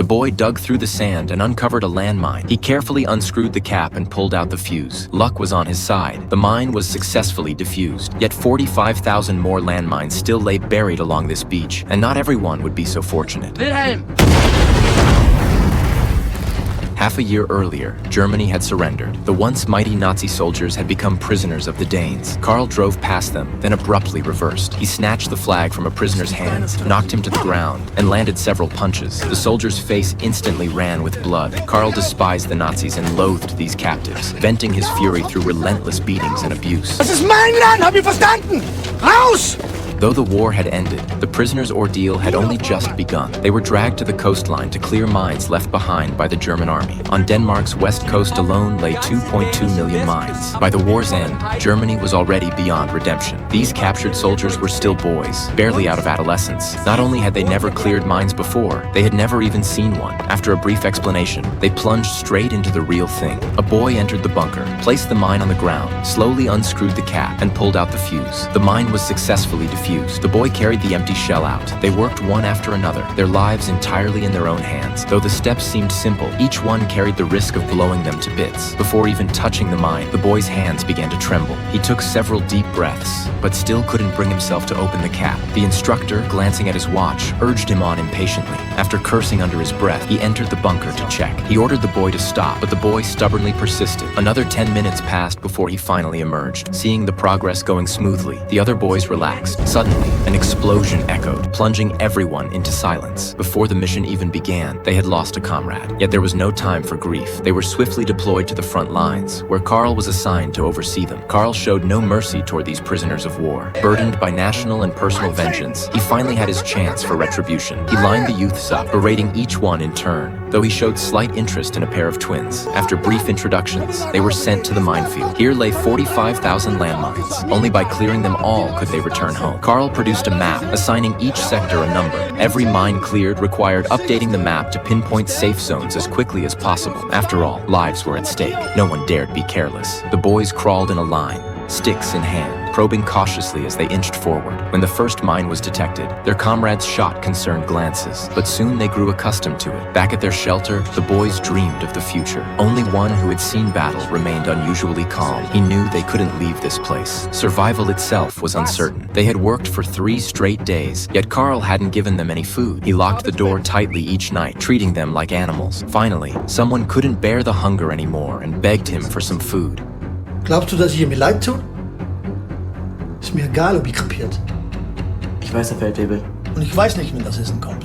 boy dug through the sand and uncovered a landmine. He carefully unscrewed the cap and pulled out the fuse. Luck was on his side. The mine was successfully defused. Yet 45,000 more landmines still lay buried along this beach, and not everyone would be so fortunate. Wilhelm! Half a year earlier, Germany had surrendered. The once mighty Nazi soldiers had become prisoners of the Danes. Karl drove past them, then abruptly reversed. He snatched the flag from a prisoner's hands, knocked him to the ground, and landed several punches. The soldier's face instantly ran with blood. Karl despised the Nazis and loathed these captives, venting his fury through relentless beatings and abuse. Das ist mein Land, habt ihr verstanden? Raus! Though the war had ended, the prisoners' ordeal had only just begun. They were dragged to the coastline to clear mines left behind by the German army. On Denmark's west coast alone lay 2.2 million mines. By the war's end, Germany was already beyond redemption. These captured soldiers were still boys, barely out of adolescence. Not only had they never cleared mines before, they had never even seen one. After a brief explanation, they plunged straight into the real thing. A boy entered the bunker, placed the mine on the ground, slowly unscrewed the cap, and pulled out the fuse. The mine was successfully defused. The boy carried the empty shell out. They worked one after another, their lives entirely in their own hands. Though the steps seemed simple, each one carried the risk of blowing them to bits. Before even touching the mine, the boy's hands began to tremble. He took several deep breaths, but still couldn't bring himself to open the cap. The instructor, glancing at his watch, urged him on impatiently. After cursing under his breath, he entered the bunker to check. He ordered the boy to stop, but the boy stubbornly persisted. Another 10 minutes passed before he finally emerged. Seeing the progress going smoothly, the other boys relaxed. Suddenly, an explosion echoed, plunging everyone into silence. Before the mission even began, they had lost a comrade. Yet there was no time for grief. They were swiftly deployed to the front lines, where Karl was assigned to oversee them. Karl showed no mercy toward these prisoners of war. Burdened by national and personal vengeance, he finally had his chance for retribution. He lined the youths up, berating each one in turn, though he showed slight interest in a pair of twins. After brief introductions, they were sent to the minefield. Here lay 45,000 landmines. Only by clearing them all could they return home. Karl produced a map, assigning each sector a number. Every mine cleared required updating the map to pinpoint safe zones as quickly as possible. After all, lives were at stake. No one dared be careless. The boys crawled in a line, sticks in hand, probing cautiously as they inched forward. When the first mine was detected, their comrades shot concerned glances, but soon they grew accustomed to it. Back at their shelter, the boys dreamed of the future. Only one who had seen battle remained unusually calm. He knew they couldn't leave this place. Survival itself was uncertain. They had worked for 3 straight days, yet Karl hadn't given them any food. He locked the door tightly each night, treating them like animals. Finally, someone couldn't bear the hunger anymore and begged him for some food. Glaubst du, dass ich ihr mir leid tut? Ist mir egal, ob ihr krepiert. Ich weiß, Herr Feldwebel. Und ich weiß nicht, wenn das Essen kommt.